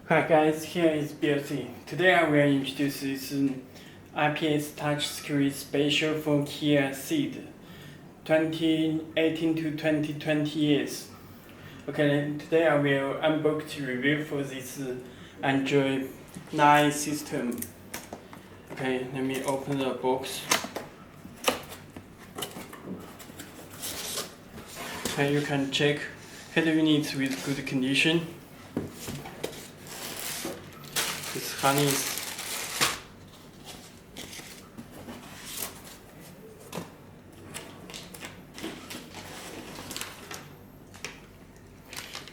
Hi guys, here is Belsee. Today I will introduce this IPS touchscreen special for Kia Ceed 2018 to 2020 years. Okay, today I will unbox review for this Android 9 system. Okay, let me open the box. Okay, you can check head units with good condition. This honey is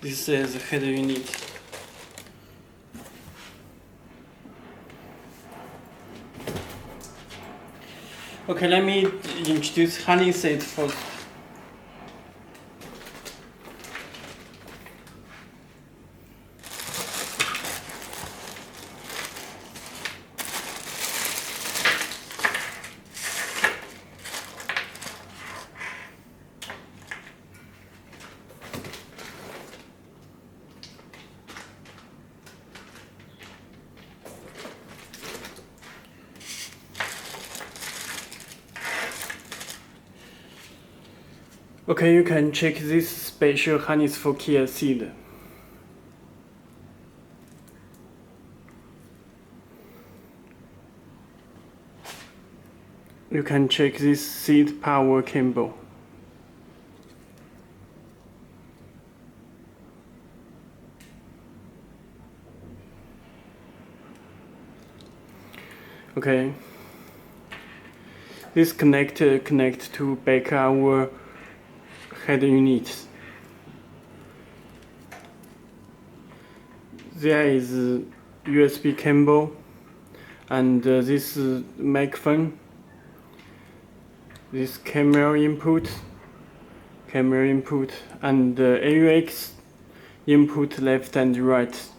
this is the head unit. Okay, let me introduce honey set first. Okay, you can check this special harness for Kia Ceed. You can check this Ceed power cable. Okay. This connector connects to back our head unit. There is a USB cable and this microphone, this camera input, and AUX input left and right.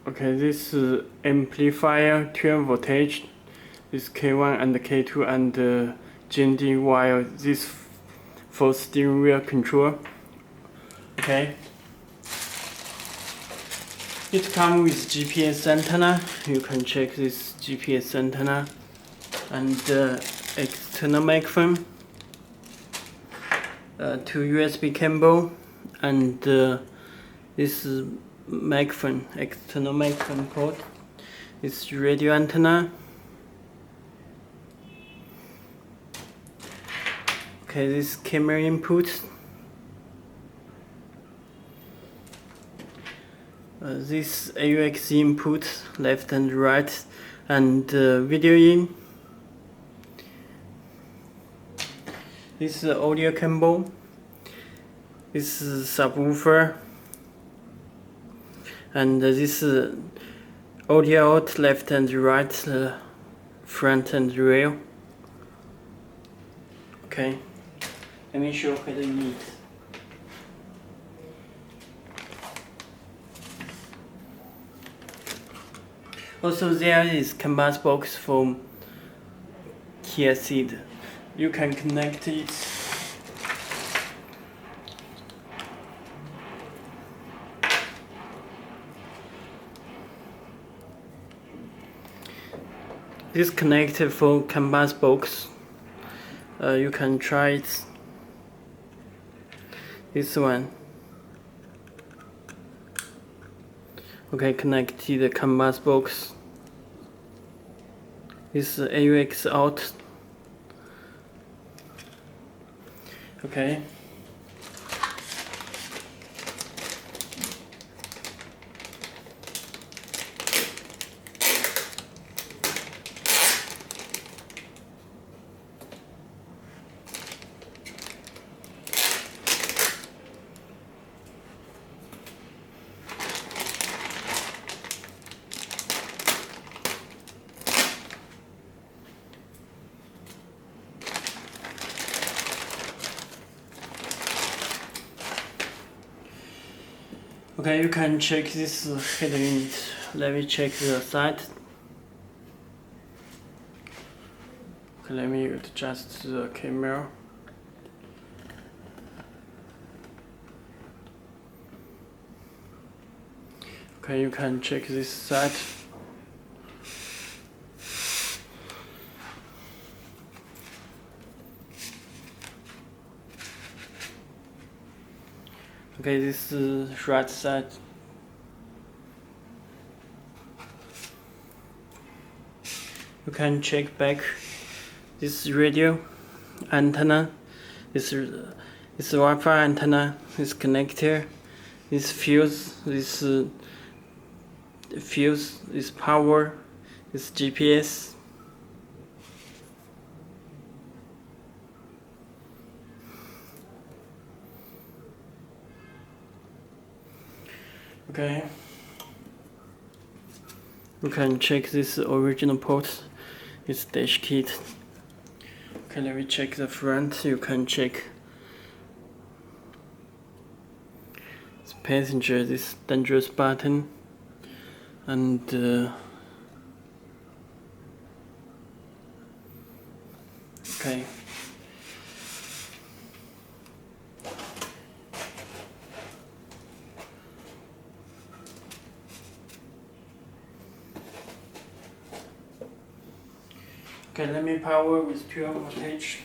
Okay, this amplifier 12 voltage, this K1 and K2 and GND wire, this for steering wheel control. Okay. It comes with GPS antenna. You can check this GPS antenna and external microphone, 2 USB cable, and this microphone, external microphone port. This radio antenna. Okay, this camera input. This AUX input, left and right, and video in. This audio cable. This subwoofer, and this audio out, left and right, front and rear. Okay, let me show head unit. Also, there is canvas box for Kia Ceed. You can connect it. This connector for canvas box. You can try it. This one. Okay, connect to the canvas box. This AUX out. Okay. Okay, you can check this head unit. Let me check the side. Okay, let me adjust the camera. Okay, you can check this side. Okay, this is right side. You can check back this radio antenna, this Wi-Fi antenna, this connector, this fuse, this this power, this GPS. Okay. You can check this original port. It's dash kit. Okay, let me check the front. You can check this passenger, this dangerous button, and okay. Okay, let me power with pure voltage.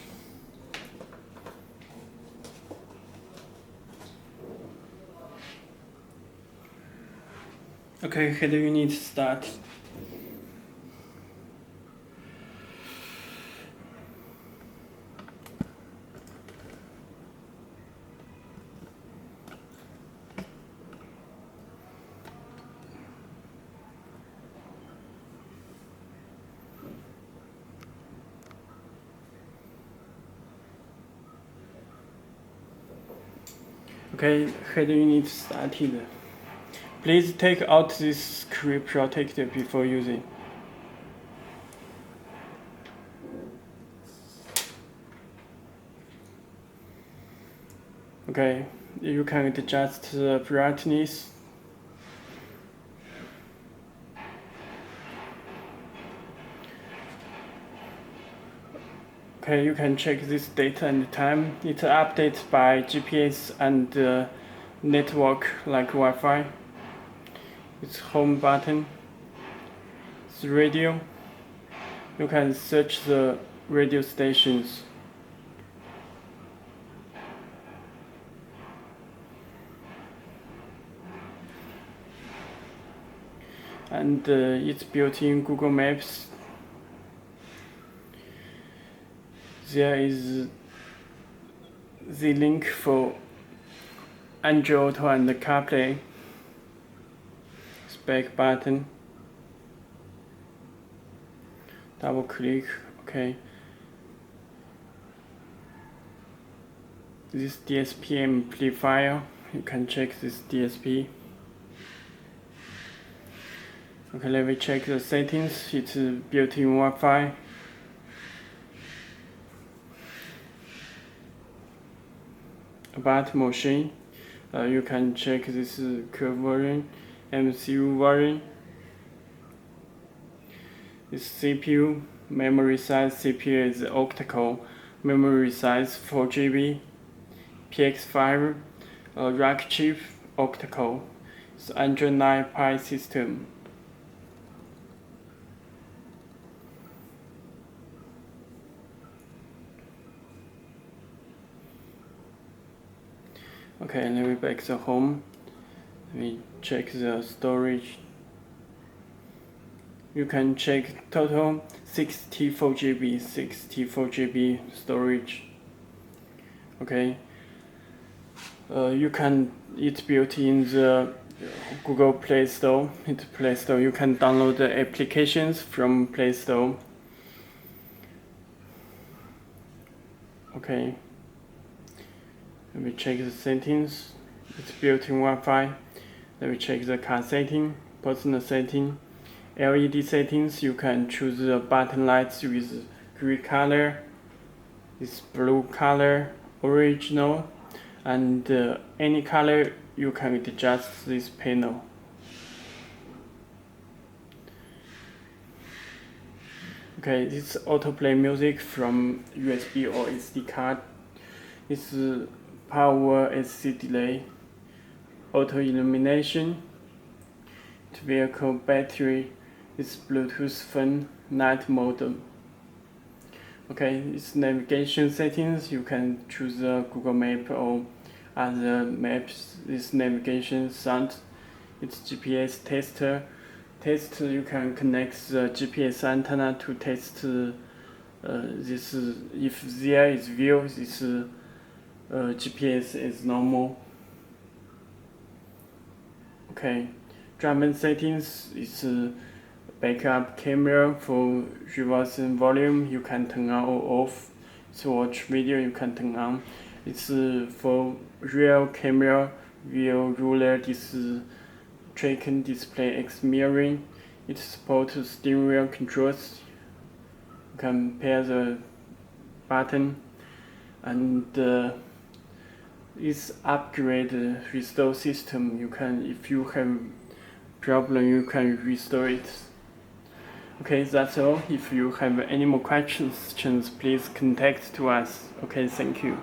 Okay, header unit start. Okay, header unit started. Please take out this screen protector before using. Okay, you can adjust the brightness. Okay, you can check this date and time. It's updated by GPS and network like Wi-Fi. It's home button. It's radio. You can search the radio stations. And it's built in Google Maps. There is the link for Android Auto and CarPlay. Back button. Double click. Okay. This DSP amplifier. You can check this DSP. Okay, let me check the settings. It's built-in Wi-Fi. About machine, you can check this curve version, MCU version. This CPU, memory size CPU is octa-core, memory size 4GB, PX5, rack chip, octa-core. It's Android 9 Pi system. Okay, let me back the home. Let me check the storage. You can check total 64GB storage. Okay. It's built in the Google Play Store. It's Play Store. You can download the applications from Play Store. Okay. Let me check the settings. It's built-in Wi-Fi. Let me check the car setting, personal setting, LED settings. You can choose the button lights with green color, this blue color, original, and any color you can adjust this panel. Okay, this autoplay music from USB or SD card. This power AC delay, auto illumination. vehicle battery, it's Bluetooth phone, night mode. Okay, it's navigation settings. You can choose Google Map or other maps. This navigation sound. It's GPS tester. You can connect the GPS antenna to test this. If there is view, this GPS is normal. Okay, drum settings is backup camera. For reversing volume, you can turn on or off. To watch video, you can turn on. It's for rear camera, rear ruler, this tracking display X mirroring. It supports steering wheel controls. You can pair the button, and it's upgrade restore system. You can, if you have problem, you can restore it. Okay, that's all. If you have any more questions, please contact to us. Okay, thank you.